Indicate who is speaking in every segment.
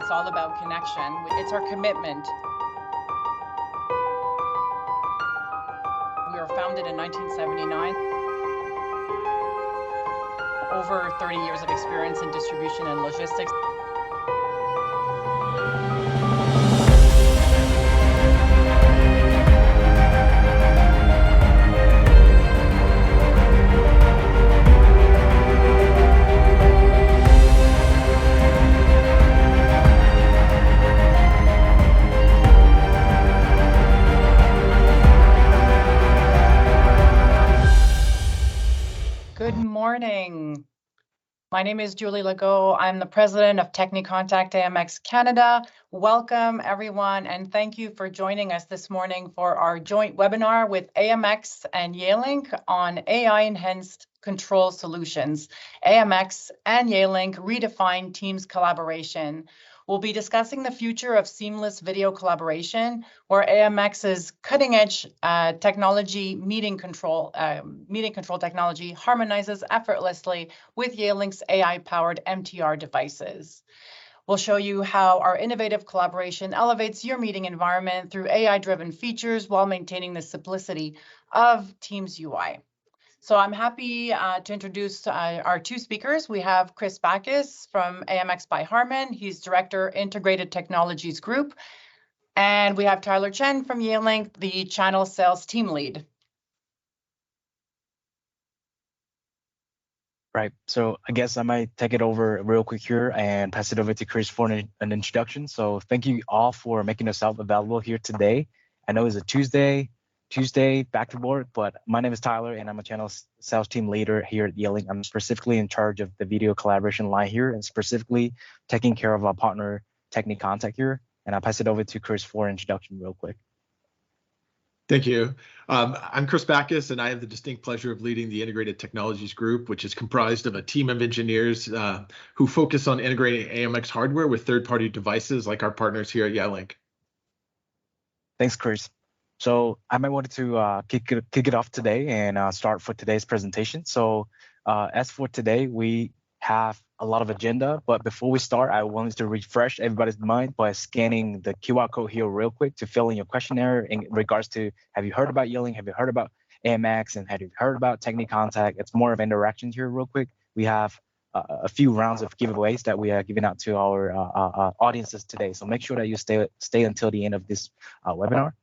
Speaker 1: It's all about connection. It's our commitment. We were founded in 1979. Over 30 years of experience in distribution and logistics. Good morning. My name is Julie Legault. I'm the president of Techni+Contact AMX Canada. Welcome everyone, and thank you for joining us this morning for our joint webinar with AMX and Yealink on AI-enhanced control solutions. AMX and Yealink Redefine Teams Collaboration. We'll be discussing the future of seamless video collaboration, where AMX's cutting-edge technology, meeting control technology harmonizes effortlessly with Yealink's AI-powered MTR devices. We'll show you how our innovative collaboration elevates your meeting environment through AI-driven features while maintaining the simplicity of Teams UI. So I'm happy to introduce our two speakers. We have Chris Backus from AMX by Harman. He's Director, Integrated Technologies Group. And we have Tyler Chen from Yealink, the Channel Sales Team Lead.
Speaker 2: Right, so I guess I might take it over real quick here and pass it over to Chris for an introduction. So thank you all for making yourself available here today. I know it's a Tuesday, back to work, but my name is Tyler and I'm a channel sales team leader here at Yealink. I'm specifically in charge of the video collaboration line here and specifically taking care of our partner Techni+Contact here. And I'll pass it over to Chris for an introduction real quick.
Speaker 3: Thank you. I'm Chris Backus, and I have the distinct pleasure of leading the Integrated Technologies Group, which is comprised of a team of engineers who focus on integrating AMX hardware with third-party devices like our partners here at Yealink.
Speaker 2: Thanks, Chris. So I might want to kick it off today and start for today's presentation. So as for today, we have a lot of agenda, but before we start, I wanted to refresh everybody's mind by scanning the QR code here real quick to fill in your questionnaire in regards to, have you heard about Yealink? Have you heard about AMX? And have you heard about Techni+Contact? It's more of interaction here real quick. We have a few rounds of giveaways that we are giving out to our audiences today. So make sure that you stay until the end of this webinar.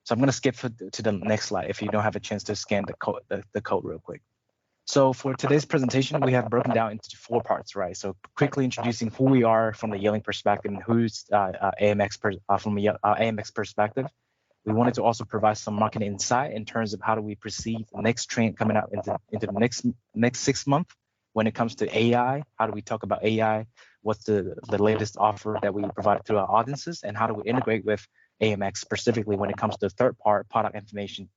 Speaker 2: So I'm going to skip to the next slide if you don't have a chance to scan the code real quick. So for today's presentation, we have broken down into 4 parts, right? So quickly introducing who we are from the Yealink perspective and who's AMX from the AMX perspective. We wanted to also provide some market insight in terms of how do we perceive the next trend coming out into the next 6 months when it comes to AI. How do we talk about AI? What's the latest offer that we provide to our audiences, and how do we integrate with AMX specifically when it comes to third-party product information.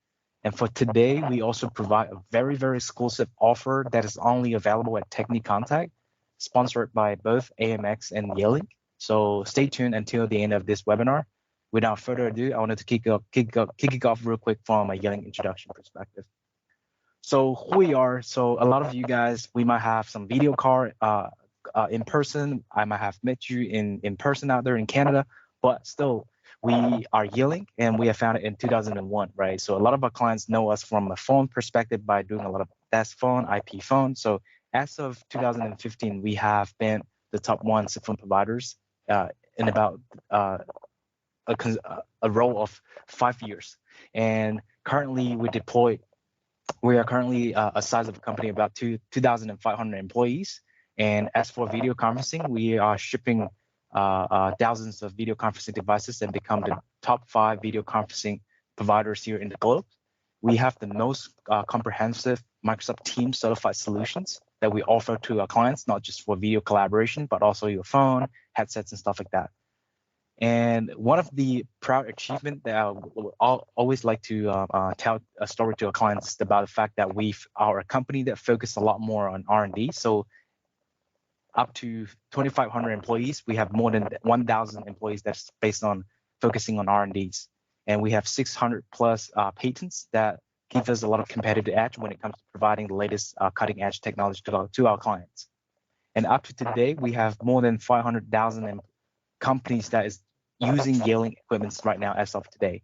Speaker 2: And for today, we also provide a very, very exclusive offer that is only available at Techni+Contact, sponsored by both AMX and Yealink. So stay tuned until the end of this webinar. Without further ado, I wanted to kick it off real quick from a Yealink introduction perspective. So who we are, so a lot of you guys, we might have some video call in person. I might have met you in person out there in Canada, but still, we are Yealink, and we have founded in 2001, right? So a lot of our clients know us from a phone perspective by doing a lot of desk phone, IP phone. So as of 2015, we have been the top 1 cell phone providers in about a row of 5 years. And currently, we are currently a size of a company about 2,500 employees. And as for video conferencing, we are shipping thousands of video conferencing devices and become the top 5 video conferencing providers here in the globe. We have the most comprehensive Microsoft Teams certified solutions that we offer to our clients, not just for video collaboration, but also your phone, headsets, and stuff like that. And one of the proud achievements that I always like to tell a story to our clients is about the fact that we are a company that focuses a lot more on R&D. So up to 2,500 employees. We have more than 1,000 employees that's based on focusing on R&Ds. And we have 600 plus patents that give us a lot of competitive edge when it comes to providing the latest cutting edge technology to our clients. And up to today, we have more than 500,000 companies that is using Yealink equipment right now as of today.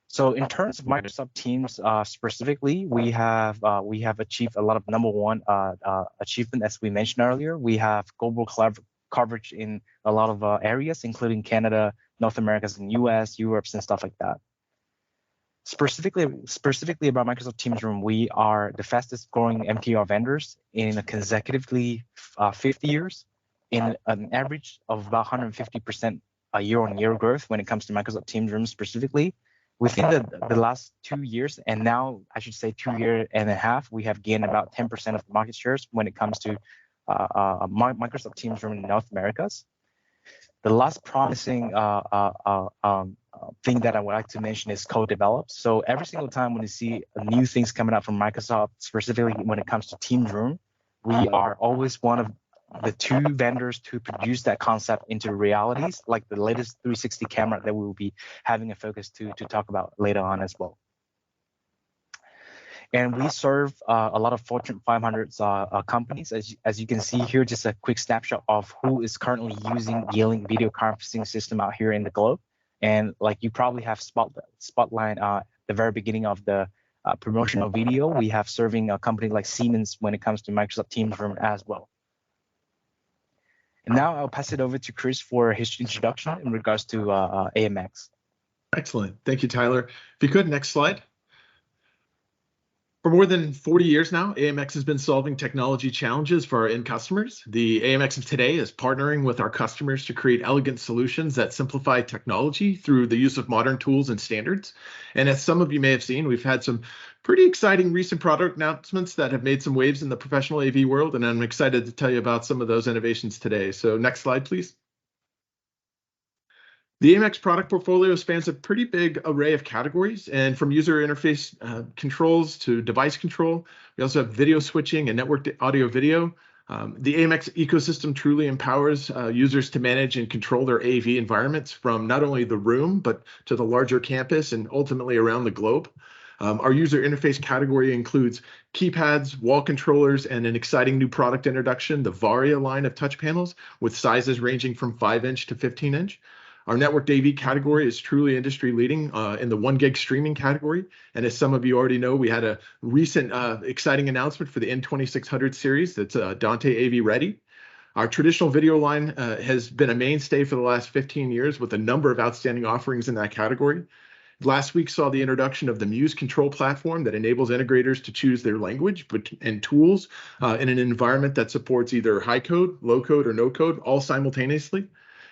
Speaker 2: So in terms of Microsoft Teams specifically, we have achieved a lot of number one achievement, as we mentioned earlier. We have global coverage in a lot of areas, including Canada, North America, and US, Europe, and stuff like that. Specifically about Microsoft Teams Room, we are the fastest growing MTR vendors in consecutively 50 years, in an average of about 150% a year-on-year growth when it comes to Microsoft Teams Room specifically. Within the last 2 years, and now I should say 2 years and a half, we have gained about 10% of market shares when it comes to Microsoft Teams Room in North Americas. The last promising thing that I would like to mention is co-developed. So every single time when you see new things coming out from Microsoft, specifically when it comes to Teams Room, we are always one of the 2 vendors to produce that concept into realities, like the latest 360 camera that we will be having a focus to talk about later on as well. And we serve a lot of Fortune 500 companies. As you can see here, just a quick snapshot of who is currently using Yealink video conferencing system out here in the globe. And like you probably have spotlight at the very beginning of the promotional video, we have serving a company like Siemens when it comes to Microsoft Teams Room as well. And now I'll pass it over to Chris for his introduction in regards to AMX.
Speaker 3: Excellent. Thank you, Tyler. If you could, next slide. For more than 40 years now, AMX has been solving technology challenges for our end customers. The AMX of today is partnering with our customers to create elegant solutions that simplify technology through the use of modern tools and standards. And as some of you may have seen, we've had some pretty exciting recent product announcements that have made some waves in the professional AV world, and I'm excited to tell you about some of those innovations today. So next slide, please. The AMX product portfolio spans a pretty big array of categories, and from user interface controls to device control. We also have video switching and networked audio video. The AMX ecosystem truly empowers users to manage and control their AV environments from not only the room, but to the larger campus and ultimately around the globe. Our user interface category includes keypads, wall controllers, and an exciting new product introduction, the Varia line of touch panels with sizes ranging from 5-inch to 15-inch. Our networked AV category is truly industry leading in the 1 gig streaming category. And as some of you already know, we had a recent exciting announcement for the N2600 series that's Dante AV ready. Our traditional video line has been a mainstay for the last 15 years with a number of outstanding offerings in that category. Last week saw the introduction of the Muse control platform that enables integrators to choose their language and tools in an environment that supports either high code, low code, or no code, all simultaneously.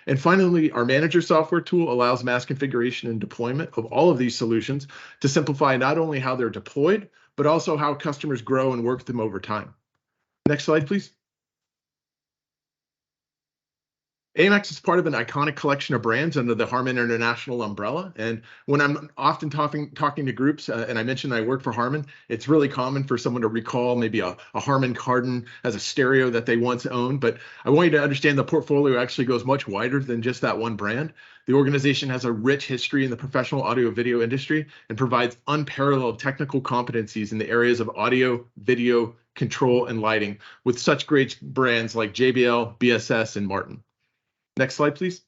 Speaker 3: And finally, our manager software tool allows mass configuration and deployment of all of these solutions to simplify not only how they're deployed, but also how customers grow and work them over time. Next slide, please. AMX is part of an iconic collection of brands under the Harman International umbrella. And when I'm often talking to groups, and I mentioned I work for Harman, it's really common for someone to recall maybe a Harman Kardon as a stereo that they once owned. But I want you to understand the portfolio actually goes much wider than just that one brand. The organization has a rich history in the professional audio video industry and provides unparalleled technical competencies in the areas of audio, video, control, and lighting with such great brands like JBL, BSS, and Martin. Next slide, please.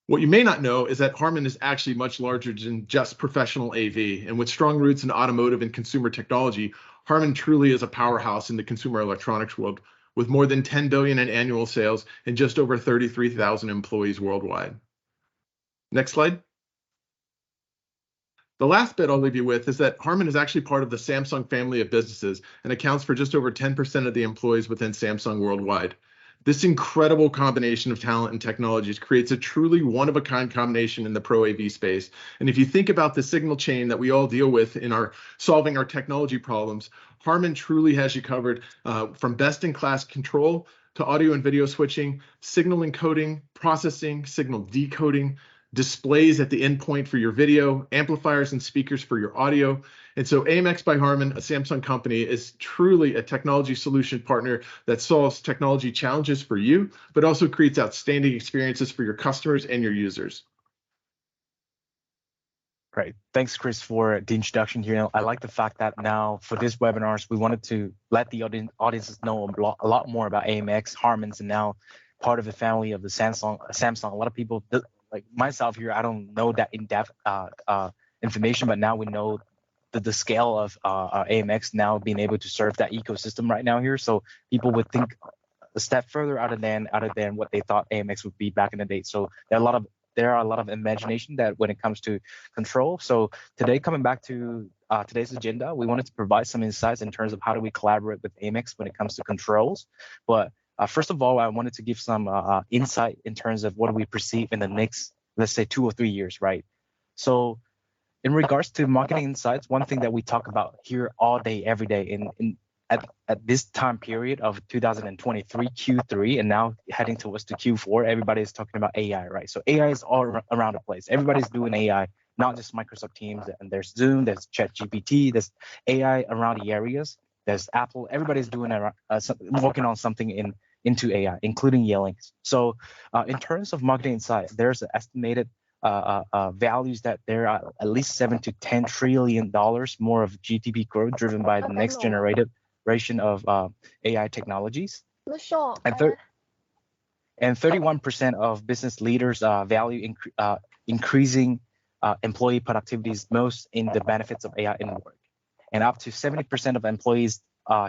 Speaker 3: What you may not know is that Harman is actually much larger than just professional AV, and with strong roots in automotive and consumer technology, Harman truly is a powerhouse in the consumer electronics world, with more than $10 billion in annual sales and just over 33,000 employees worldwide. Next slide. The last bit I'll leave you with is that Harman is actually part of the Samsung family of businesses and accounts for just over 10% of the employees within Samsung worldwide. This incredible combination of talent and technologies creates a truly one-of-a-kind combination in the pro AV space. And if you think about the signal chain that we all deal with in our solving our technology problems, Harman truly has you covered from best-in-class control to audio and video switching, signal encoding, processing, signal decoding, displays at the endpoint for your video, amplifiers and speakers for your audio. And so AMX by Harman, a Samsung company, is truly a technology solution partner that solves technology challenges for you, but also creates outstanding experiences for your customers and your users.
Speaker 2: Great. Thanks, Chris, for the introduction here. I like the fact that now for this webinars, we wanted to let the audiences know a lot more about AMX, Harmons, and now part of the family of the Samsung. A lot of people, like myself here, I don't know that in-depth information, but now we know the scale of AMX now being able to serve that ecosystem right now here. So people would think a step further out of than what they thought AMX would be back in the day. So there are a lot of imagination that when it comes to control. So today, coming back to today's agenda, we wanted to provide some insights in terms of how do we collaborate with AMX when it comes to controls. But first of all, I wanted to give some insight in terms of what do we perceive in the next, let's say, 2 or 3 years, right? So in regards to marketing insights, one thing that we talk about here all day, every day at this time period of 2023 Q3 and now heading towards to Q4, everybody is talking about AI, right? So AI is all around the place. Everybody's doing AI, not just Microsoft Teams. And there's Zoom, there's ChatGPT, there's AI around the areas. There's Apple. Everybody's doing working on something into AI, including Yealink. So in terms of marketing insight, there's an estimated values that there are at least $7 to $10 trillion more of GDP growth driven by the next generation of AI technologies. And 31% of business leaders value increasing employee productivity most in the benefits of AI in work. And up to 70% of employees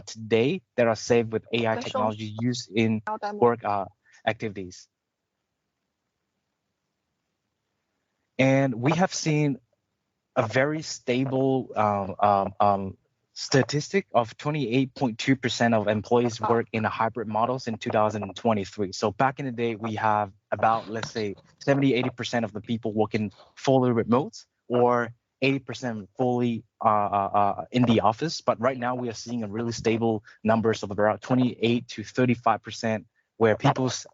Speaker 2: today that are saved with AI technology used in work activities. And we have seen a very stable statistic of 28.2% of employees work in a hybrid models in 2023. So back in the day, we have about, let's say, 70-80% of the people working fully remote or 80% fully in the office. But right now we are seeing a really stable numbers of about 28 to 35% where people is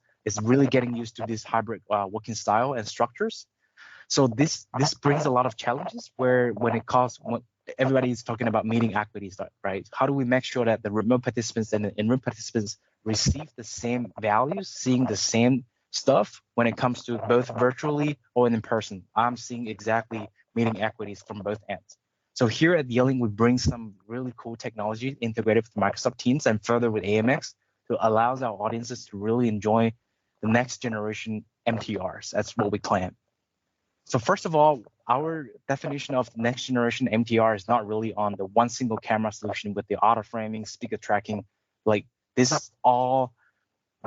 Speaker 2: really getting used to this hybrid working style and structures. So this brings a lot of challenges where when everybody is talking about meeting equities, right? How do we make sure that the remote participants and the in-room participants receive the same values, seeing the same stuff when it comes to both virtually or in person? I'm seeing exactly meeting equities from both ends. So here at Yealink, we bring some really cool technology integrated with Microsoft Teams and further with AMX to allow our audiences to really enjoy the next generation MTRs. That's what we claim. So first of all, our definition of next generation MTR is not really on the one single camera solution with the auto framing, speaker tracking. Like this is all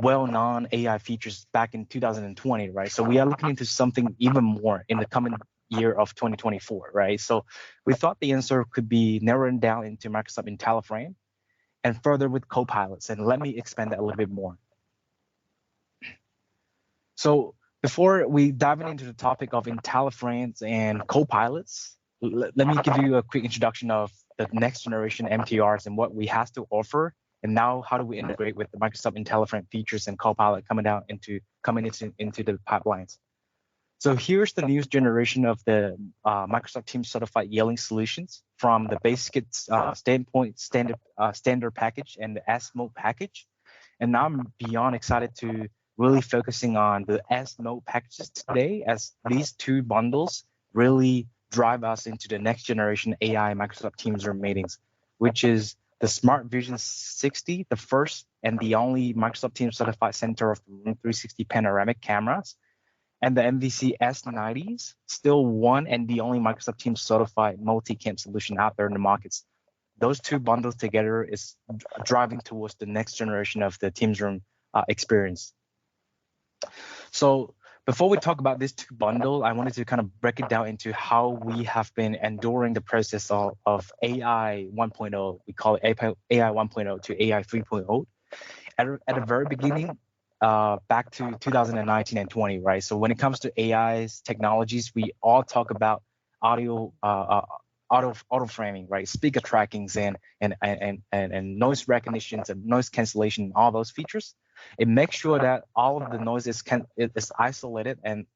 Speaker 2: well-known AI features back in 2020, right? So we are looking into something even more in the coming year of 2024, right? So we thought the answer could be narrowed down into Microsoft IntelliFrame and further with copilots. And let me expand that a little bit more. So before we dive into the topic of IntelliFrames and copilots, let me give you a quick introduction of the next generation MTRs and what we have to offer. And now how do we integrate with the Microsoft IntelliFrame features and copilot coming into the pipelines. So here's the newest generation of the Microsoft Teams certified Yealink solutions from the basic standpoint standard package and the S mode package. And now I'm beyond excited to really focusing on the S mode packages today, as these two bundles really drive us into the next generation AI Microsoft Teams Room meetings, which is the Smart Vision 60, the first and the only Microsoft Teams certified center of the Room 360 panoramic cameras, and the MVC S90s, still one and the only Microsoft Teams certified multi-cam solution out there in the markets. Those two bundles together is driving towards the next generation of the Teams Room experience. So before we talk about this two bundle, I wanted to kind of break it down into how we have been enduring the process of AI 1.0. We call it AI 1.0 to AI 3.0. At the very beginning, back to 2019 and 20, right? So when it comes to AI's technologies, we all talk about auto framing, right? Speaker trackings and noise recognitions and noise cancellation, all those features. It makes sure that all of the noise is isolated and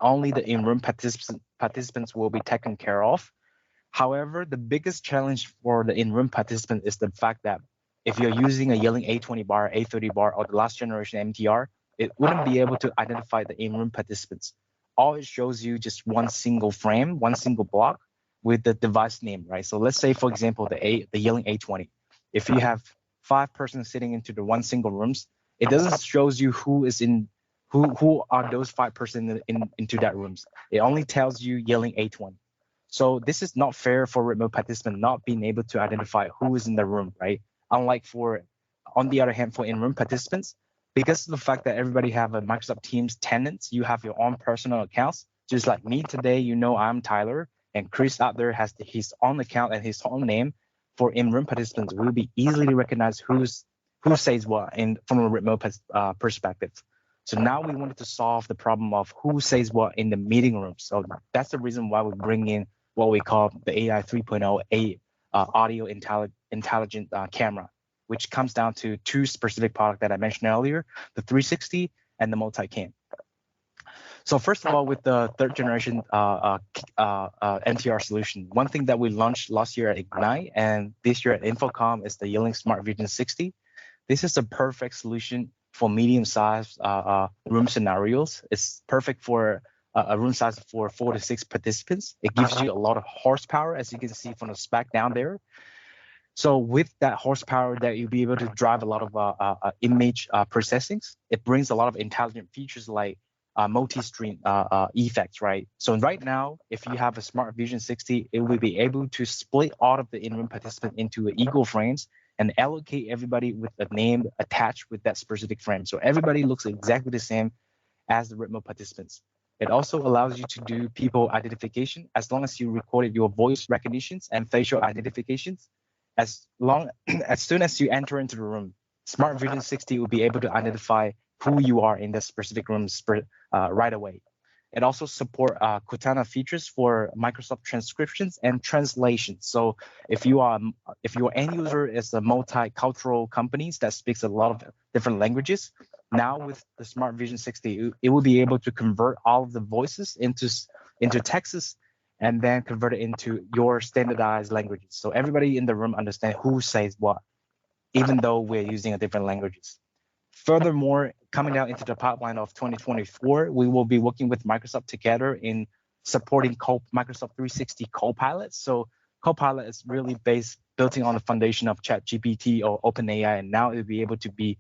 Speaker 2: only the in-room participants will be taken care of. However, the biggest challenge for the in-room participant is the fact that if you're using a Yealink A20 bar, A30 bar, or the last generation MTR, it wouldn't be able to identify the in-room participants. all it shows you just one single frame, one single block with the device name, right? So let's say, for example, the Yealink A20. If you have 5 persons sitting into the one single rooms, it doesn't shows you who is in who are those 5 persons into that rooms. It only tells you Yealink A20. So this is not fair for remote participant not being able to identify who is in the room, right? Unlike on the other hand, for in-room participants, because of the fact that everybody have a Microsoft Teams tenants, you have your own personal accounts. Just like me today, I'm Tyler, and Chris out there has his own account and his own name. For in-room participants, will be easily recognized who says what from a remote perspective. So now we wanted to solve the problem of who says what in the meeting room. So that's the reason why we bring in what we call the AI 3.0 audio intelligent camera, which comes down to 2 specific products that I mentioned earlier, the 360 and the multi-cam. So first of all, with the 3rd generation NTR solution, one thing that we launched last year at Ignite and this year at Infocom is the Yealink Smart Vision 60. This is a perfect solution for medium-sized room scenarios. It's perfect for a room size for 4 to 6 participants. It gives you a lot of horsepower, as you can see from the spec down there. So with that horsepower that you'll be able to drive a lot of image processing, it brings a lot of intelligent features like multi-stream effects, right? So right now, if you have a Smart Vision 60, it will be able to split all of the in-room participants into equal frames and allocate everybody with a name attached with that specific frame. So everybody looks exactly the same as the remote participants. It also allows you to do people identification as long as you recorded your voice recognitions and facial identifications. As soon as you enter into the room, Smart Vision 60 will be able to identify who you are in the specific room right away. It also supports Cortana features for Microsoft transcriptions and translations. So if your end user is a multicultural companies that speaks a lot of different languages, now with the Smart Vision 60, it will be able to convert all of the voices into texts and then convert it into your standardized languages. So everybody in the room understands who says what, even though we're using different languages. Furthermore, coming down into the pipeline of 2024, we will be working with Microsoft together in supporting Microsoft 360 Copilot. So Copilot is really built on the foundation of ChatGPT or OpenAI, and now it will be able to be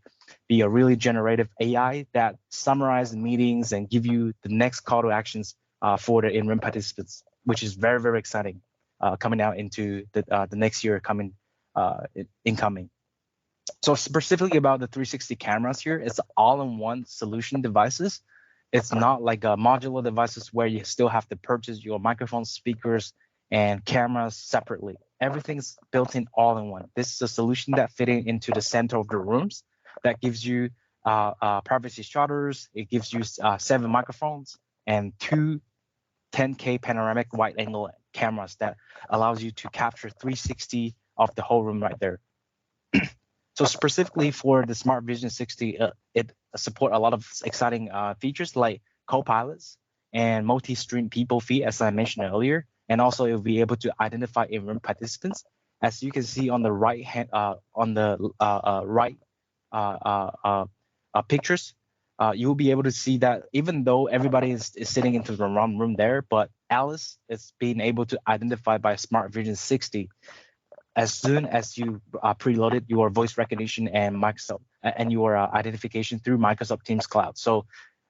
Speaker 2: a really generative AI that summarizes meetings and give you the next call to actions for the in-room participants, which is very, very exciting coming out into the next year incoming. So specifically about the 360 cameras here, it's all-in-one solution devices. It's not like modular devices where you still have to purchase your microphone, speakers, and cameras separately. Everything's built in all-in-one. This is a solution that fitting into the center of the rooms that gives you privacy shutters. It gives you 7 microphones and 2 10K panoramic wide-angle cameras that allows you to capture 360 of the whole room right there. So specifically for the Smart Vision 60, it support a lot of exciting features like co-pilots and multi-stream people feed, as I mentioned earlier, and also it will be able to identify in-room participants. As you can see on the right hand, pictures, you will be able to see that even though everybody is sitting into the wrong room there, but Alice is being able to identify by Smart Vision 60 as soon as you preloaded your voice recognition and Microsoft and your identification through Microsoft Teams Cloud. So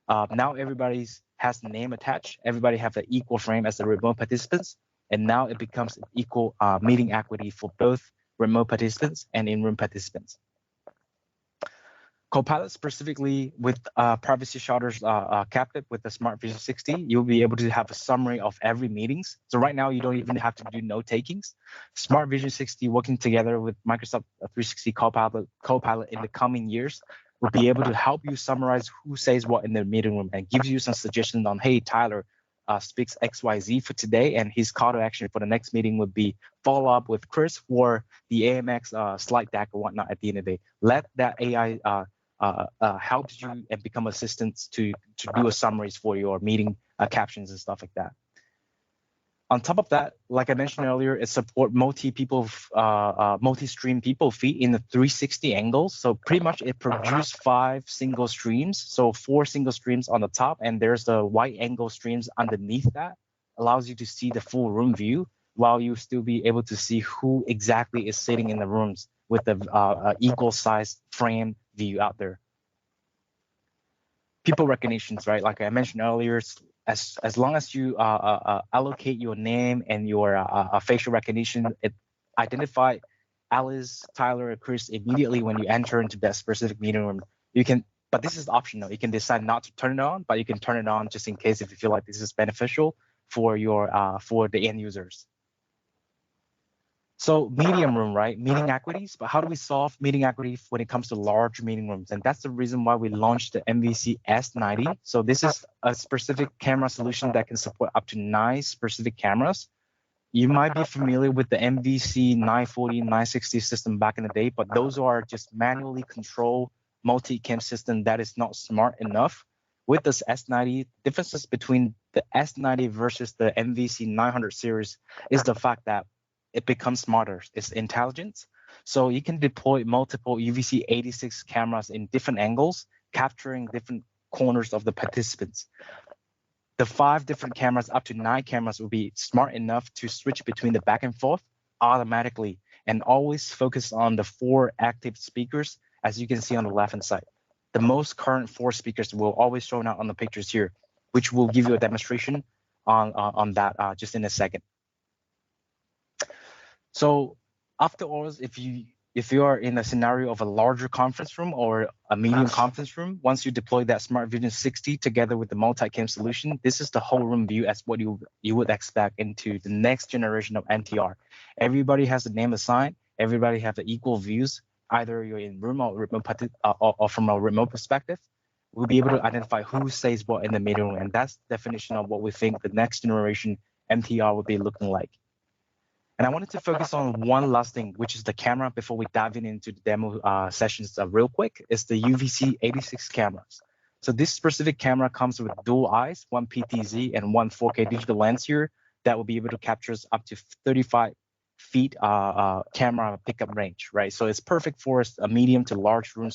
Speaker 2: now everybody has the name attached. Everybody have an equal frame as the remote participants, and now it becomes equal meeting equity for both remote participants and in-room participants. Copilot specifically with privacy shutters captive with the Smart Vision 60, you'll be able to have a summary of every meetings. So right now you don't even have to do note takings. Smart Vision 60 working together with Microsoft 360 Copilot in the coming years will be able to help you summarize who says what in the meeting room and gives you some suggestions on, hey, Tyler speaks XYZ for today, and his call to action for the next meeting would be follow up with Chris for the AMX slide deck or whatnot at the end of the day. Let that AI help you and become assistants to do a summaries for your meeting captions and stuff like that. On top of that, like I mentioned earlier, it supports multi-stream people feed in the 360 angles. So pretty much it produces 5 single streams. So 4 single streams on the top, and there's the wide angle streams underneath that. Allows you to see the full room view while you still be able to see who exactly is sitting in the rooms with the equal size frame view out there. People recognitions, right? Like I mentioned earlier, as long as you allocate your name and your facial recognition, it identify Alice, Tyler, or Chris immediately when you enter into that specific meeting room. You can, but this is optional. You can decide not to turn it on, but you can turn it on just in case if you feel like this is beneficial for your for the end users. So medium room, right? Meeting equities, but how do we solve meeting equity when it comes to large meeting rooms? And that's the reason why we launched the MVC S90. So this is a specific camera solution that can support up to 9 specific cameras. You might be familiar with the MVC 940, 960 system back in the day, but those are just manually controlled multi-cam system that is not smart enough. With this S90, differences between the S90 versus the MVC 900 series is the fact that it becomes smarter. It's intelligent. So you can deploy multiple UVC 86 cameras in different angles, capturing different corners of the participants. The 5 different cameras, up to 9 cameras, will be smart enough to switch between the back and forth automatically and always focus on the 4 active speakers, as you can see on the left-hand side. The most current 4 speakers will always show out on the pictures here, which will give you a demonstration on that just in a second. So after all, if you are in a scenario of a larger conference room or a medium conference room, once you deploy that Smart Vision 60 together with the multi-cam solution, this is the whole room view as what you would expect into the next generation of NTR. Everybody has the name assigned. Everybody have the equal views. Either you're in room or remote or from a remote perspective, we'll be able to identify who says what in the meeting room, and that's the definition of what we think the next generation MTR will be looking like. And I wanted to focus on one last thing, which is the camera before we dive into the demo sessions real quick. Is the UVC 86 cameras. So this specific camera comes with dual eyes, 1 PTZ and 1 4K digital lens here that will be able to capture up to 35 feet camera pickup range, right? So it's perfect for a medium to large room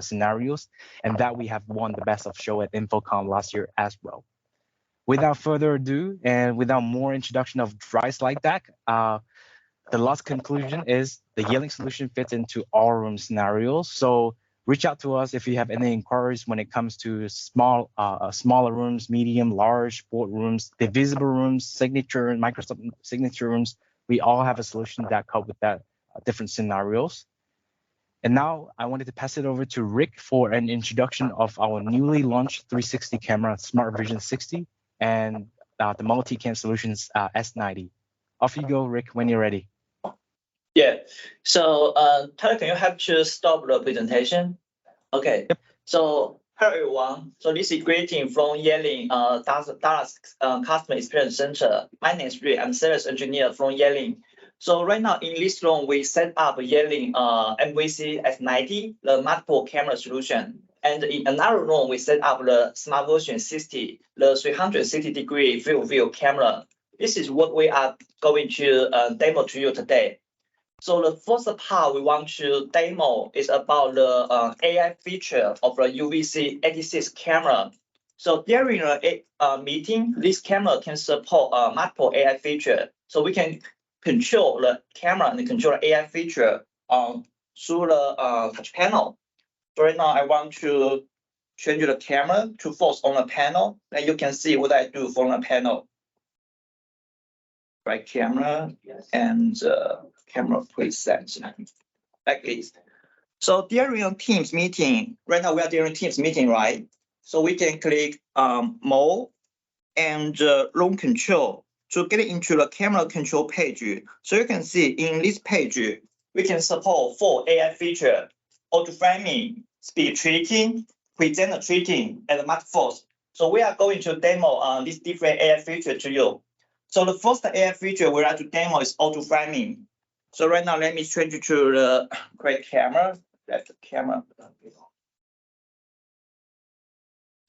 Speaker 2: scenarios, and that we have won the best of show at InfoComm last year as well. Without further ado, and without more introduction of dry slide deck, the last conclusion is the Yealink solution fits into all room scenarios. So reach out to us if you have any inquiries when it comes to smaller rooms, medium, large boardrooms, divisible rooms, signature, Microsoft signature rooms. We all have a solution that cope with that different scenarios. And now I wanted to pass it over to Rick for an introduction of our newly launched 360 camera Smart Vision 60 and the multi-cam solutions S90. Off you go, Rick, when you're ready.
Speaker 4: Yeah. So, Tyler, can you help to stop the presentation? Okay.
Speaker 2: Yep.
Speaker 4: So, hello everyone. So this is greeting from Yealink Dallas Customer Experience Center. My name is Rick. I'm sales engineer from Yealink. So right now in this room, we set up Yealink MVC S90, the multiple camera solution. And in another room, we set up the Smart Vision 60, the 360-degree view camera. This is what we are going to demo to you today. So the first part we want to demo is about the AI feature of the UVC 86 camera. So during a meeting, this camera can support multiple AI feature. So we can control the camera and control the AI feature through the touch panel. So right now I want to change the camera to focus on the panel, and you can see what I do from the panel. Right camera and camera preset like this. So during a Teams meeting, right now we are during Teams meeting, right? So we can click More and Room Control to get into the camera control page. So you can see in this page, we can support 4 AI features: auto framing, speed tracking, presenter tracking, and multi-force. So we are going to demo these different AI features to you. So the first AI feature we like to demo is auto framing. So right now, let me change to the great camera. Left camera.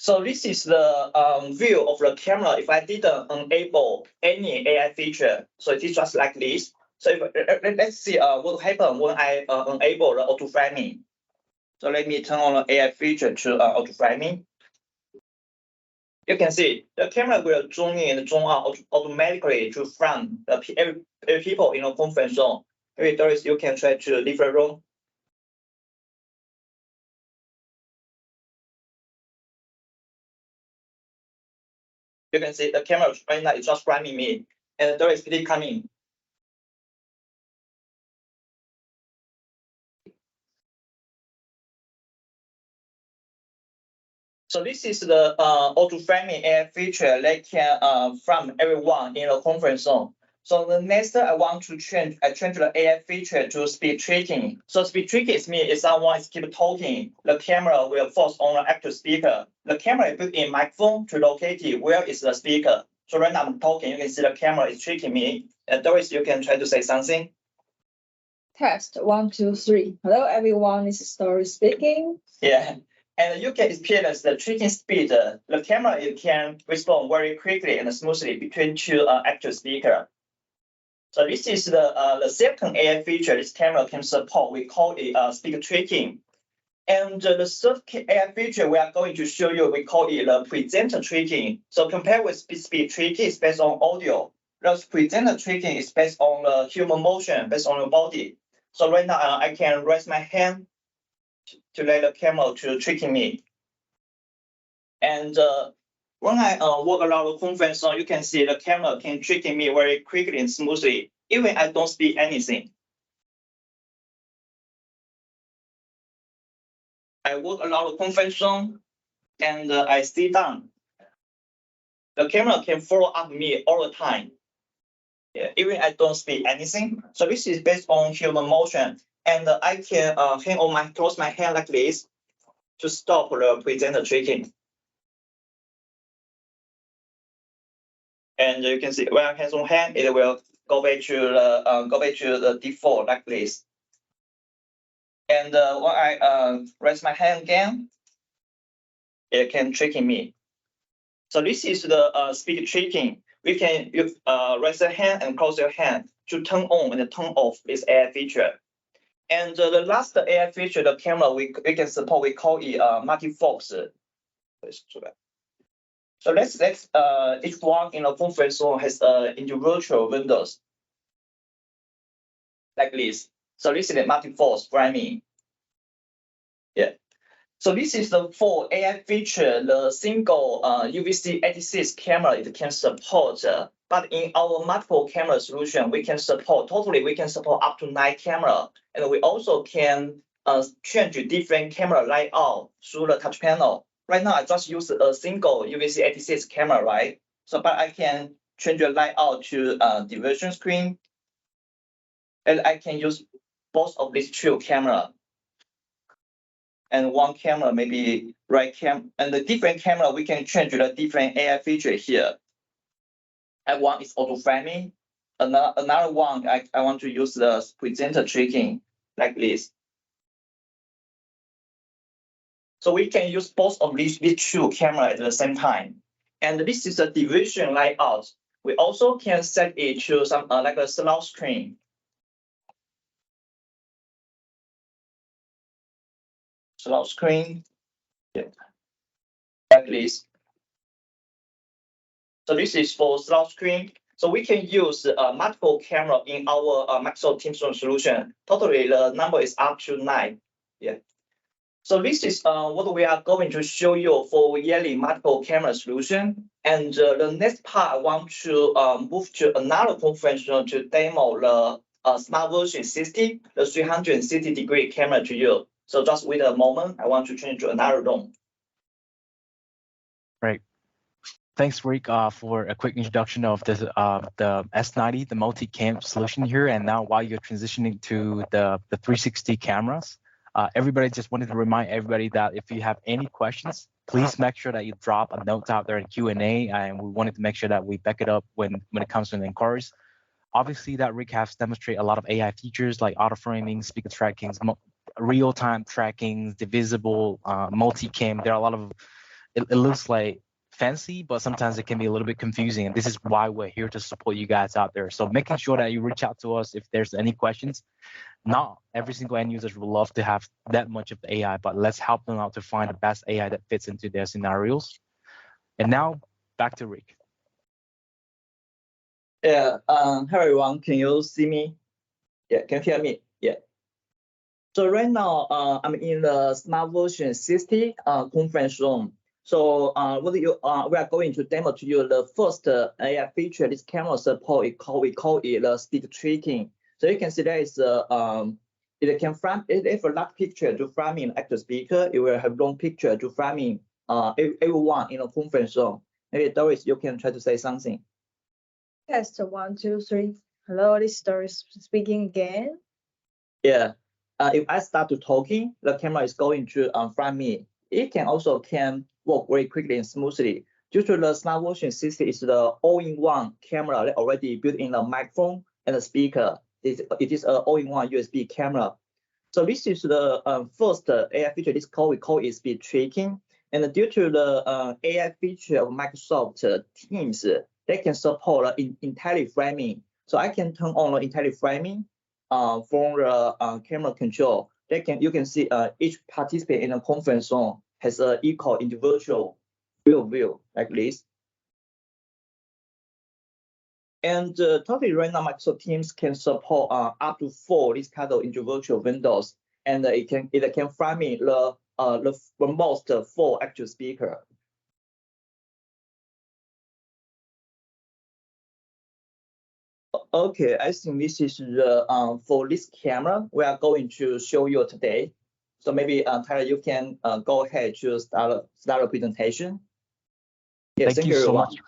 Speaker 4: So this is the view of the camera if I didn't enable any AI feature. So it is just like this. So let's see what happens when I enable the auto framing. So let me turn on the AI feature to auto framing. You can see the camera will zoom in and zoom out automatically to frame every people in a conference zone. Maybe Doris, you can try to different room. You can see the camera right now is just framing me, and Doris is coming. So this is the auto framing AI feature that can frame everyone in a conference zone. So the next I want to change, I change the AI feature to speed tracking. So speed tracking is mean if someone is keep talking, the camera will focus on the active speaker. The camera built in microphone to locate it where is the speaker. So right now I'm talking, you can see the camera is tracking me. Doris, you can try to say something.
Speaker 5: Test 1, 2, 3. Hello, everyone. This is Doris speaking.
Speaker 4: Yeah. And you can experience the tracking speed. The camera it can respond very quickly and smoothly between two active speakers. So this is the second AI feature this camera can support. We call it speaker tracking. And the third AI feature we are going to show you, we call it the presenter tracking. So compared with speed tracking, it's based on audio. The presenter tracking is based on the human motion, based on the body. So right now I can raise my hand to let the camera to tracking me. And when I walk around the conference zone, you can see the camera can tracking me very quickly and smoothly, even I don't speak anything. I walk around the conference zone and I sit down. The camera can follow up me all the time. Yeah, even I don't speak anything. So this is based on human motion. And I can close my hand like this to stop the presenter tracking. And you can see when I hands on hand, it will go back to the default like this. And when I raise my hand again, it can tracking me. So this is the speed tracking. We can raise your hand and close your hand to turn on and turn off this AI feature. And the last AI feature, the camera we can support, we call it multi-focus. So let's each one in a conference zone has individual windows like this. So this is the multi-focus framing. Yeah. So this is the full AI feature, the single UVC 86 camera it can support. But in our multiple camera solution, we can support up to 9 camera, and we also can change different camera layout through the touch panel. Right now, I just use a single UVC 86 camera, right? So, but I can change the layout to division screen, and I can use both of these two camera. And one camera, maybe right cam, and the different camera, we can change the different AI feature here. And one is auto framing. Another one, I want to use the presenter tracking like this. So we can use both of these two cameras at the same time. And this is a division layout. We also can set it to some like a slot screen. Slot screen, yeah, like this. So this is for slot screen. So we can use multiple camera in our Microsoft Teams solution. Totally, the number is up to 9. Yeah. So this is what we are going to show you for Yealink multiple camera solution. And the next part, I want to move to another conference to demo the Smart Version 60, the 360-degree camera to you. So just wait a moment. I want to change to another room.
Speaker 2: Right. Thanks, Rick, for a quick introduction of this, the S90, the multi-cam solution here. And now while you're transitioning to the 360 cameras, everybody just wanted to remind everybody that if you have any questions, please make sure that you drop a note out there in Q&A. And we wanted to make sure that we back it up when it comes to the inquiries. Obviously, that Rick has demonstrated a lot of AI features like auto framing, speaker trackings, real-time trackings, divisible, multi-cam. There are a lot of it looks like fancy, but sometimes it can be a little bit confusing. And this is why we're here to support you guys out there. So making sure that you reach out to us if there's any questions. Not every single end user will love to have that much of the AI, but let's help them out to find the best AI that fits into their scenarios. And now back to Rick.
Speaker 4: Yeah. Hello everyone. Can you see me? Yeah. Can you hear me? Yeah. So right now, I'm in the Smart Version 60 conference room. So we are going to demo to you the first AI feature this camera support. We call it the speed tracking. So you can see there is it can frame if a large picture to framing active speaker. It will have long picture to framing everyone in a conference room. Maybe Doris, you can try to say something.
Speaker 5: Test 1, 2, 3. Hello, this is Doris speaking again.
Speaker 4: Yeah. If I start to talking, the camera is going to frame me. It can also work very quickly and smoothly. Due to the Smart Version 60 is the all-in-one camera that already built in the microphone and the speaker. It is an all-in-one USB camera. So this is the first AI feature. We call it speed tracking. And due to the AI feature of Microsoft Teams, they can support entirely framing. So I can turn on the entirely framing from the camera control. You can see each participant in a conference room has an equal individual view like this. And totally right now, Microsoft Teams can support up to 4 this kind of individual windows, and it can frame the most 4 actual speaker. Okay, I think this is the for this camera we are going to show you today. So maybe Tyler, you can go ahead to start a presentation. Yes,
Speaker 2: Thank you so
Speaker 4: everyone.
Speaker 2: much.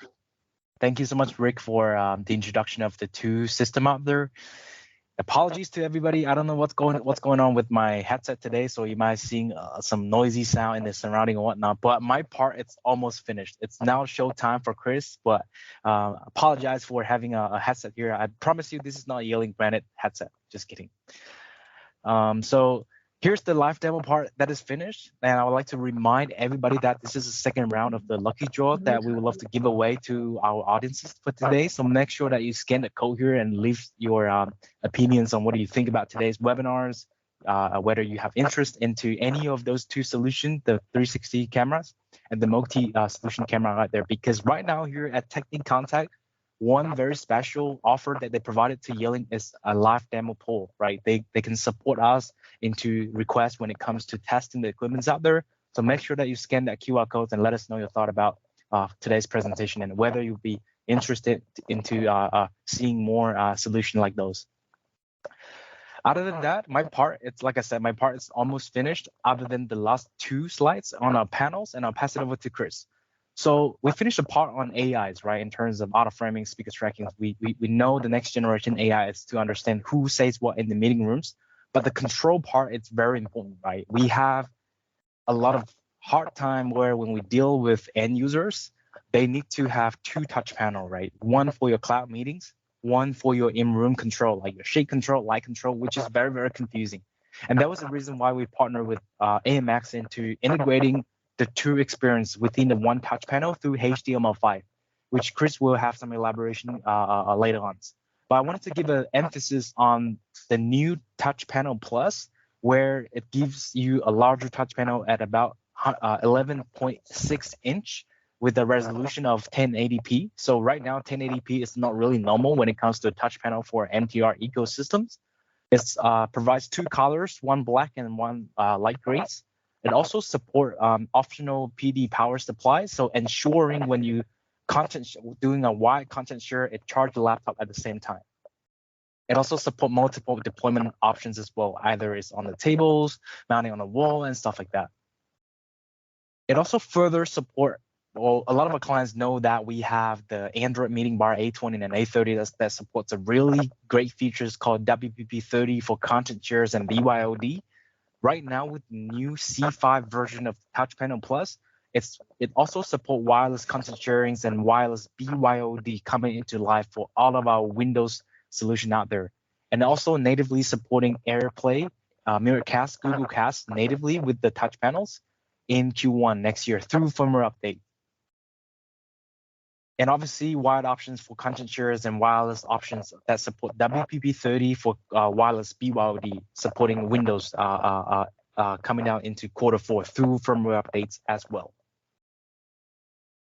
Speaker 2: Thank you so much, Rick, for the introduction of the 2 system out there. Apologies to everybody. I don't know what's going on with my headset today, so you might seeing some noisy sound in the surrounding and whatnot. But my part, it's almost finished. It's now show time for Chris, but apologize for having a headset here. I promise you, this is not a Yealink branded headset. Just kidding. So here's the live demo part that is finished, and I would like to remind everybody that this is the second round of the lucky draw that we would love to give away to our audiences for today. So make sure that you scan the code here and leave your opinions on what do you think about today's webinars, whether you have interest into any of those 2 solutions, the 360 cameras and the multi-solution camera right there. Because right now here at Techni+Contact, one very special offer that they provided to Yealink is a live demo poll, right? They can support us into requests when it comes to testing the equipments out there. So make sure that you scan that QR code and let us know your thought about today's presentation and whether you'll be interested into seeing more solutions like those. Other than that, my part, it's like I said, my part is almost finished other than the last 2 slides on our panels, and I'll pass it over to Chris. So we finished the part on AIs, right? In terms of auto framing, speaker tracking, we know the next generation AI is to understand who says what in the meeting rooms, but the control part, it's very important, right? We have a lot of hard time where when we deal with end users, they need to have 2 touch panel, right? One for your cloud meetings, one for your in-room control, like your shade control, light control, which is very, very confusing. And that was the reason why we partnered with AMX into integrating the 2 experience within the 1 touch panel through HTML5, which Chris will have some elaboration later on. But I wanted to give an emphasis on the new Touch Panel Plus, where it gives you a larger touch panel at about 11.6 inch with a resolution of 1080p. So right now, 1080p is not really normal when it comes to a touch panel for MTR ecosystems. It provides 2 colors, one black and one light grays. It also support optional PD power supply, so ensuring when you doing a wide content share, it charges the laptop at the same time. It also support multiple deployment options as well, either it's on the tables, mounting on the wall, and stuff like that. It also further support, well, a lot of our clients know that we have the Android meeting bar A20 and A30 that supports a really great features called WPP30 for content shares and BYOD. Right now with the new C5 version of Touch Panel Plus, it also supports wireless content sharings and wireless BYOD coming into life for all of our Windows solution out there. And also natively supporting AirPlay, Miracast, Google Cast natively with the touch panels. in Q1 next year through firmware update. And obviously, wired options for content shares and wireless options that support WPP30 for wireless BYOD, supporting Windows coming out into Q4 through firmware updates as well.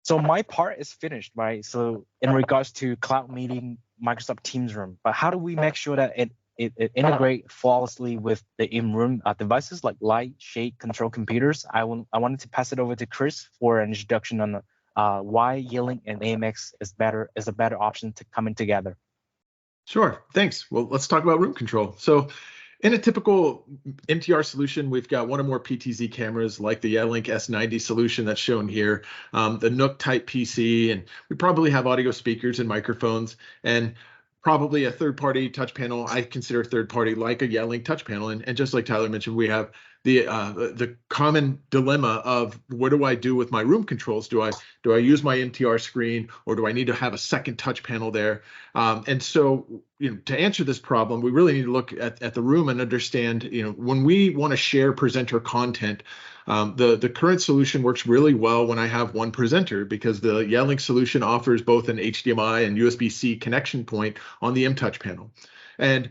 Speaker 2: So my part is finished, right? So in regards to cloud meeting, Microsoft Teams Room, but how do we make sure that it integrate flawlessly with the in-room devices like light, shade, control computers? I wanted to pass it over to Chris for an introduction on why Yealink and AMX is a better option to coming together.
Speaker 3: Sure, thanks. Well, let's talk about room control. So in a typical MTR solution, we've got one or more PTZ cameras like the Yealink S90 solution that's shown here, the Nook type PC, and we probably have audio speakers and microphones, and probably a third-party touch panel. I consider third-party like a Yealink touch panel, and just like Tyler mentioned, we have the common dilemma of what do I do with my room controls? Do I use my MTR screen, or do I need to have a second touch panel there? And so, to answer this problem, we really need to look at the room and understand, when we want to share presenter content, the current solution works really well when I have one presenter, because the Yealink solution offers both an HDMI and USB-C connection point on the M-Touch panel. And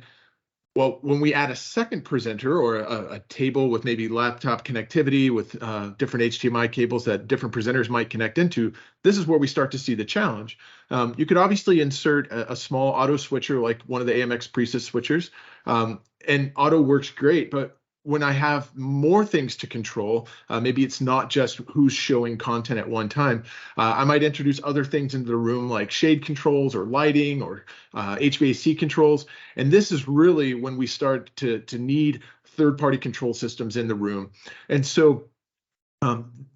Speaker 3: well, when we add a second presenter or a table with maybe laptop connectivity with different HDMI cables that different presenters might connect into, this is where we start to see the challenge. You could obviously insert a small auto switcher like one of the AMX Precis switchers, and auto works great, but when I have more things to control, maybe it's not just who's showing content at one time. I might introduce other things into the room like shade controls or lighting or HVAC controls. And this is really when we start to need third-party control systems in the room. And so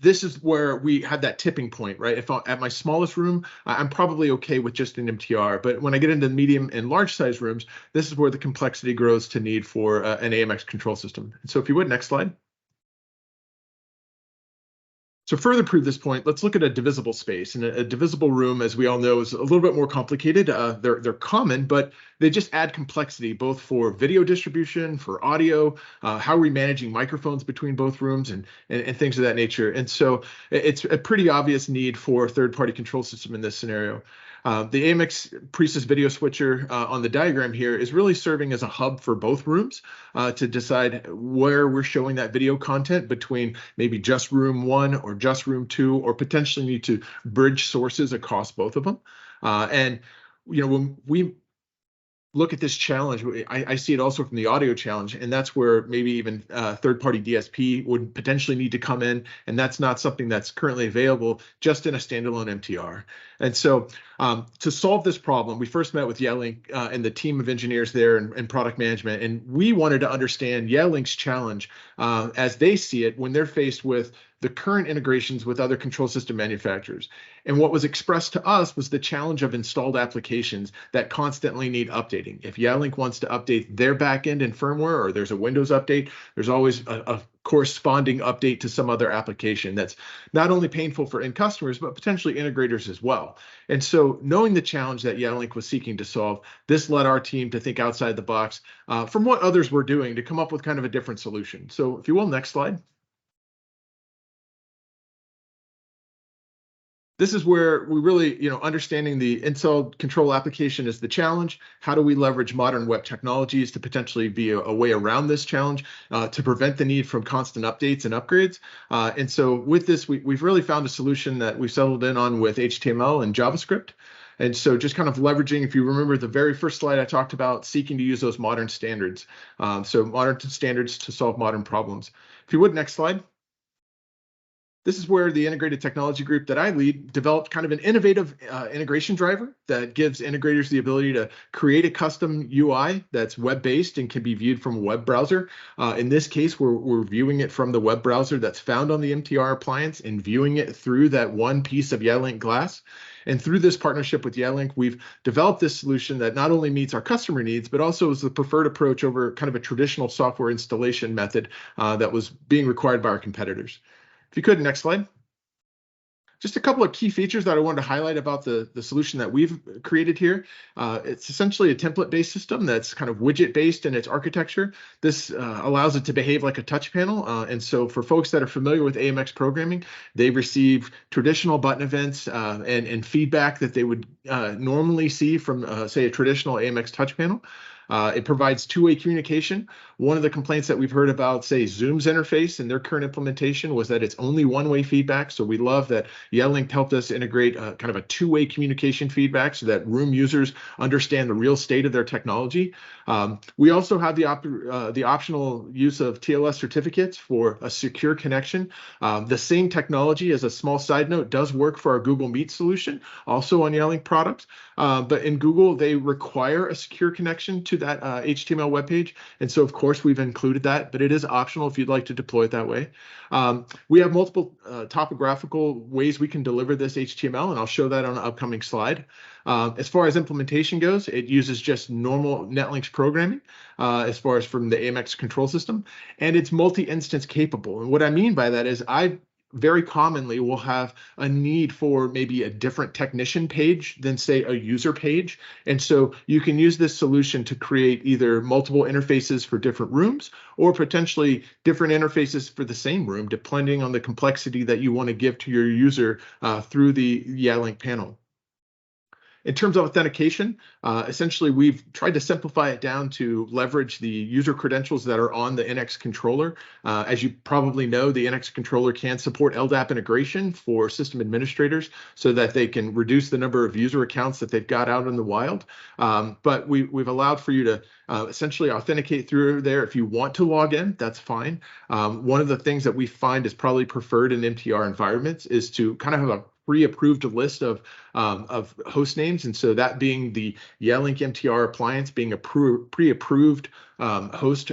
Speaker 3: this is where we have that tipping point, right? If at my smallest room, I'm probably okay with just an MTR, but when I get into medium and large size rooms, this is where the complexity grows to need for an AMX control system. So if you would, next slide. So further prove this point, let's look at a divisible space. And a divisible room, as we all know, is a little bit more complicated. They're common, but they just add complexity, both for video distribution, for audio, how are we managing microphones between both rooms, and things of that nature. And so it's a pretty obvious need for a third-party control system in this scenario. The AMX Precis video switcher on the diagram here is really serving as a hub for both rooms to decide where we're showing that video content between maybe just room 1 or just room 2, or potentially need to bridge sources across both of them. And when we look at this challenge, I see it also from the audio challenge, and that's where maybe even third-party DSP would potentially need to come in, and that's not something that's currently available just in a standalone MTR. And so to solve this problem, we first met with Yealink and the team of engineers there and product management, and we wanted to understand Yealink's challenge as they see it when they're faced with the current integrations with other control system manufacturers. And what was expressed to us was the challenge of installed applications that constantly need updating. If Yealink wants to update their backend and firmware, or there's a Windows update, there's always a corresponding update to some other application that's not only painful for end customers, but potentially integrators as well. And so knowing the challenge that Yealink was seeking to solve, this led our team to think outside the box from what others were doing to come up with kind of a different solution. So if you will, next slide. This is where we really, understanding the installed control application is the challenge. How do we leverage modern web technologies to potentially be a way around this challenge to prevent the need from constant updates and upgrades? And so with this, we've really found a solution that we settled in on with HTML and JavaScript. And so just kind of leveraging, if you remember the very first slide, I talked about seeking to use those modern standards. So modern standards to solve modern problems. If you would, next slide. This is where the integrated technology group that I lead developed kind of an innovative integration driver that gives integrators the ability to create a custom UI that's web-based and can be viewed from a web browser. In this case, we're viewing it from the web browser that's found on the MTR appliance and viewing it through that one piece of Yealink glass. And through this partnership with Yealink, we've developed this solution that not only meets our customer needs, but also is the preferred approach over kind of a traditional software installation method that was being required by our competitors. If you could, next slide. Just a couple of key features that I wanted to highlight about the solution that we've created here. It's essentially a template-based system that's kind of widget-based in its architecture. This allows it to behave like a touch panel. And so for folks that are familiar with AMX programming, they receive traditional button events and feedback that they would normally see from, say, a traditional AMX touch panel. It provides two-way communication. One of the complaints that we've heard about, say, Zoom's interface in their current implementation was that it's only one-way feedback. So we love that Yealink helped us integrate kind of a two-way communication feedback so that room users understand the real state of their technology. We also have the optional use of TLS certificates for a secure connection. The same technology, as a small side note, does work for our Google Meet solution, also on Yealink products. But in Google, they require a secure connection to that HTML web page. And so, of course, we've included that, but it is optional if you'd like to deploy it that way. We have multiple topographical ways we can deliver this HTML, and I'll show that on an upcoming slide. As far as implementation goes, it uses just normal Netlink's programming as far as from the AMX control system, and it's multi-instance capable. And what I mean by that is I very commonly will have a need for maybe a different technician page than, say, a user page. And so you can use this solution to create either multiple interfaces for different rooms or potentially different interfaces for the same room, depending on the complexity that you want to give to your user through the Yealink panel. In terms of authentication, essentially, we've tried to simplify it down to leverage the user credentials that are on the NX controller. As you probably know, the NX controller can support LDAP integration for system administrators so that they can reduce the number of user accounts that they've got out in the wild. But we've allowed for you to essentially authenticate through there. If you want to log in, that's fine. One of the things that we find is probably preferred in MTR environments is to kind of have a pre-approved list of host names, and so that being the Yealink MTR appliance being a pre-approved host,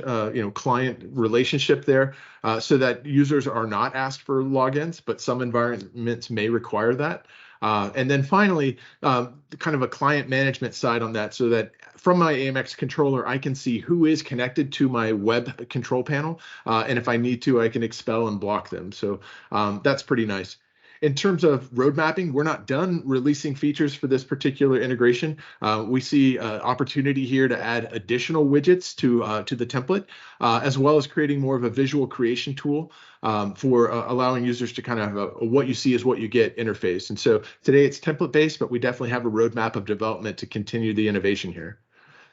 Speaker 3: client relationship there, so that users are not asked for logins, but some environments may require that. And then finally, kind of a client management side on that, so that from my AMX controller, I can see who is connected to my web control panel, and if I need to, I can expel and block them. So that's pretty nice. In terms of road mapping, we're not done releasing features for this particular integration. We see opportunity here to add additional widgets to the template, as well as creating more of a visual creation tool for allowing users to kind of have a what you see is what you get interface. And so today it's template based, but we definitely have a roadmap of development to continue the innovation here.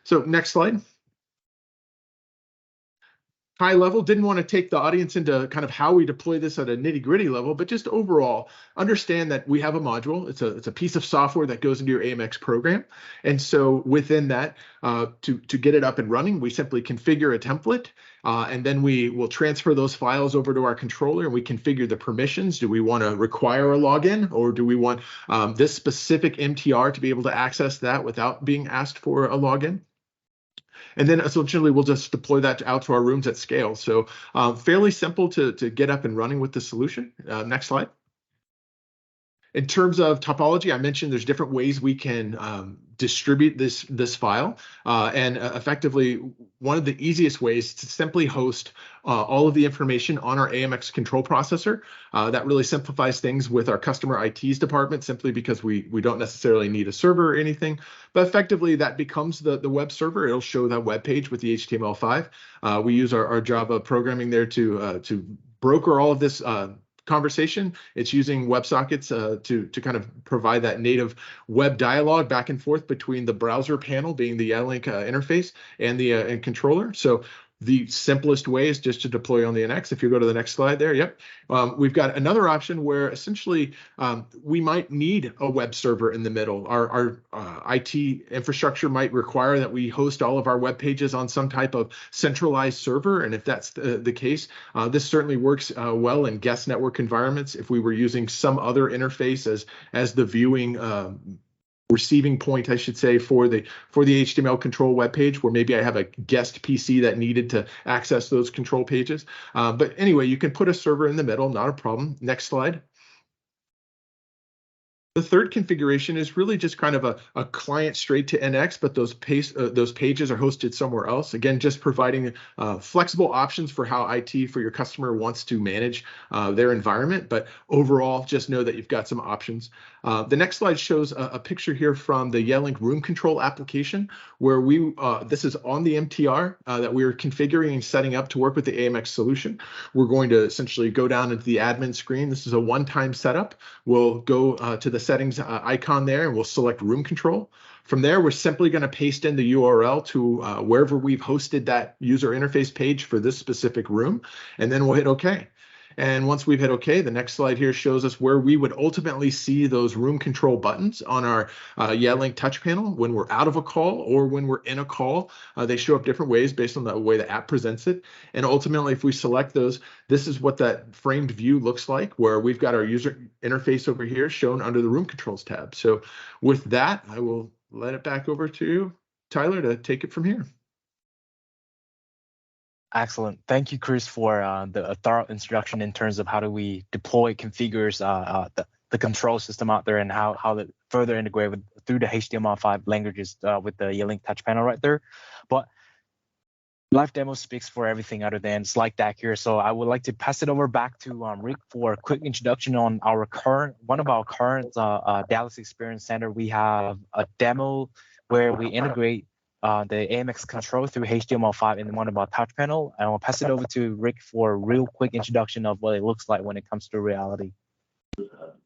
Speaker 3: So next slide. High level, didn't want to take the audience into kind of how we deploy this at a nitty-gritty level, but just overall understand that we have a module. It's a piece of software that goes into your AMX program. And so within that, to get it up and running, we simply configure a template, and then we will transfer those files over to our controller, and we configure the permissions. Do we want to require a login, or do we want this specific MTR to be able to access that without being asked for a login? And then essentially we'll just deploy that out to our rooms at scale. So fairly simple to get up and running with the solution. Next slide. In terms of topology, I mentioned there's different ways we can distribute this file, and effectively one of the easiest ways is to simply host all of the information on our AMX control processor. That really simplifies things with our customer IT's department, simply because we don't necessarily need a server or anything, but effectively that becomes the web server. It'll show that web page with the HTML5. We use our Java programming there to broker all of this conversation. It's using WebSockets to kind of provide that native web dialogue back and forth between the browser panel, being the Yealink interface, and the controller. So the simplest way is just to deploy on the NX. If you go to the next slide there, yep. We've got another option where essentially we might need a web server in the middle. Our IT infrastructure might require that we host all of our web pages on some type of centralized server. And if that's the case, this certainly works well in guest network environments. If we were using some other interface as the viewing receiving point, I should say, for the HTML control web page, where maybe I have a guest PC that needed to access those control pages. But anyway, you can put a server in the middle, not a problem. Next slide. The third configuration is really just kind of a client straight to NX, but those pages are hosted somewhere else. Again, just providing flexible options for how IT for your customer wants to manage their environment. But overall, just know that you've got some options. The next slide shows a picture here from the Yealink Room Control application, where this is on the MTR that we're configuring and setting up to work with the AMX solution. We're going to essentially go down into the admin screen. This is a one-time setup. We'll go to the settings icon there, and we'll select room control. From there, we're simply going to paste in the URL to wherever we've hosted that user interface page for this specific room, and then we'll hit OK. And once we've hit OK, the next slide here shows us where we would ultimately see those room control buttons on our Yealink touch panel when we're out of a call or when we're in a call. They show up different ways based on the way the app presents it. And ultimately, if we select those, this is what that framed view looks like, where we've got our user interface over here shown under the room controls tab. So with that, I will let it back over to Tyler to take it from here.
Speaker 2: Excellent. Thank you, Chris, for the thorough introduction in terms of how do we deploy, configures the control system out there, and how to further integrate through the HTML5 languages with the Yealink touch panel right there. But live demo speaks for everything other than slide deck here. So I would like to pass it over back to Rick for a quick introduction on one of our current Dallas Experience Center. We have a demo where we integrate the AMX control through HTML5 in one of our touch panel. And I'll pass it over to Rick for a real quick introduction of what it looks like when it comes to reality.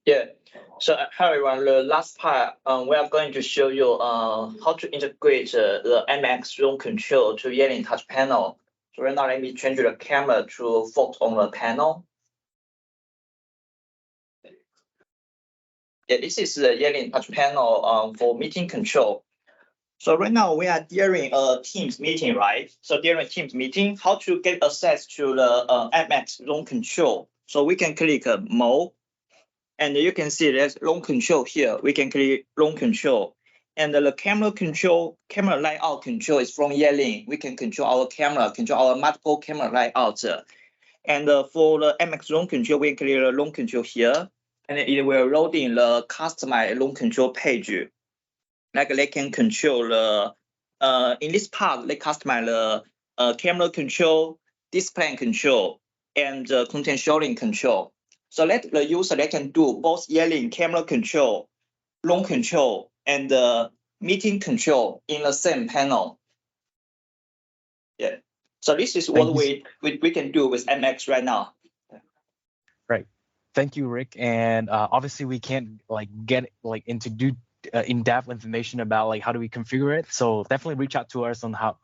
Speaker 4: Yeah. So hi everyone. The last part, we are going to show you how to integrate the AMX room control to Yealink touch panel. So right now, let me change the camera to focus on the panel. Yeah, this is the Yealink touch panel for meeting control. So right now we are during a Teams meeting, right? So during Teams meeting, how to get access to the AMX room control? So we can click More, and you can see there's room control here. We can click room control, and the camera layout control is from Yealink. We can control our camera, control our multiple camera layouts. And for the AMX room control, we click the room control here, and it will load in the customized room control page. Like they can control the, in this part, they customize the camera control, display control, and content sharing control. So let the user, they can do both Yealink camera control, room control, and meeting control in the same panel. Yeah. So this is what we can do with AMX right now.
Speaker 2: Right. Thank you, Rick. And obviously we can't get into in-depth information about how do we configure it. So definitely reach out to us on how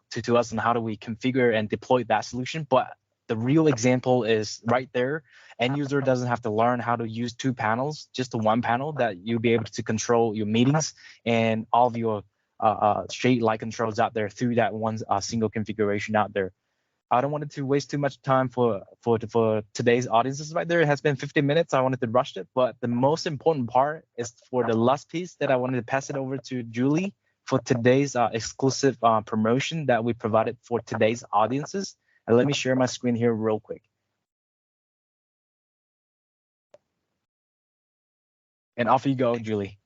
Speaker 2: do we configure and deploy that solution. But the real example is right there. End user doesn't have to learn how to use two panels, just the one panel that you'll be able to control your meetings and all of your straight light controls out there through that one single configuration out there. I don't want to waste too much time for today's audiences right there. It has been 15 minutes. I wanted to rush it, but the most important part is for the last piece that I wanted to pass it over to Julie for today's exclusive promotion that we provided for today's audiences. And let me share my screen here real quick. And off you go, Julie.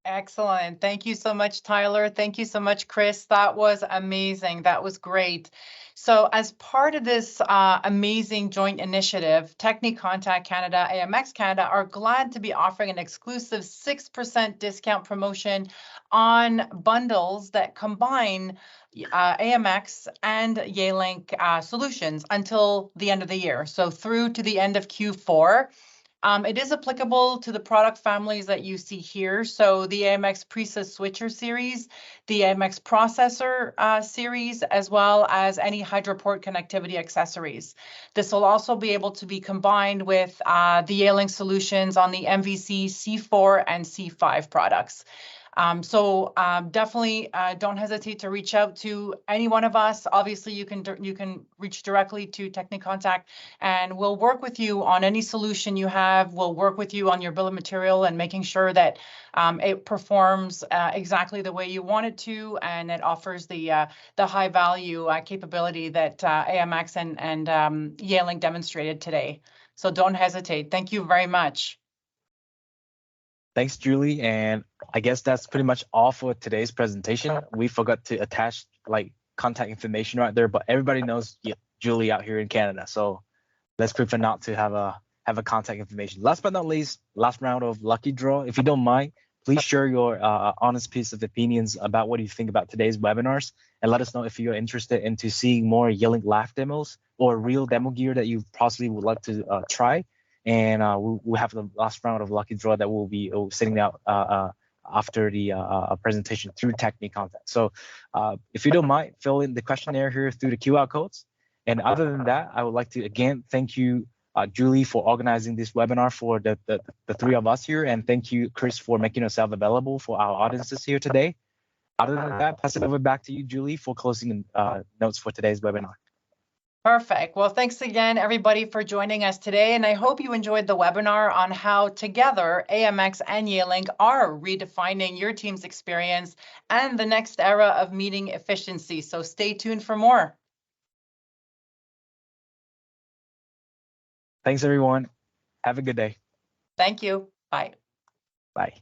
Speaker 1: Excellent. Thank you so much, Tyler. Thank you so much, Chris. That was amazing. That was great. So as part of this amazing joint initiative, Techni+Contact Canada, AMX Canada are glad to be offering an exclusive 6% discount promotion on bundles that combine AMX and Yealink solutions until the end of the year. So through to the end of Q4. It is applicable to the product families that you see here. So the AMX Precisa Switcher series, the AMX Processor series, as well as any HydroPort connectivity accessories. This will also be able to be combined with the Yealink solutions on the MVC C4 and C5 products. Definitely don't hesitate to reach out to any one of us. Obviously, you can reach directly to Techni+Contact, and we'll work with you on any solution you have. We'll work with you on your bill of material and making sure that it performs exactly the way you want it to, and it offers the high value capability that AMX and Yealink demonstrated today. So don't hesitate. Thank you very much.
Speaker 2: Thanks, Julie. And I guess that's pretty much all for today's presentation. We forgot to attach like contact information right there, but everybody knows Julie out here in Canada. So let's prefer not to have a contact information. Last but not least, last round of lucky draw. If you don't mind, please share your honest piece of opinions about what you think about today's webinars, and let us know if you're interested into seeing more Yealink live demos or real demo gear that you possibly would like to try. And we'll have the last round of lucky draw that will be sending out after the presentation through Techni+Contact. So if you don't mind, fill in the questionnaire here through the QR codes. And other than that, I would like to again thank you, Julie, for organizing this webinar for the three of us here, and thank you, Chris, for making yourself available for our audiences here today. Other than that, pass it over back to you, Julie, for closing notes for today's webinar.
Speaker 1: Perfect. Well, thanks again, everybody, for joining us today. And I hope you enjoyed the webinar on how together AMX and Yealink are redefining your team's experience and the next era of meeting efficiency. So stay tuned for more.
Speaker 2: Thanks, everyone. Have a good day.
Speaker 1: Thank you. Bye.
Speaker 2: Bye.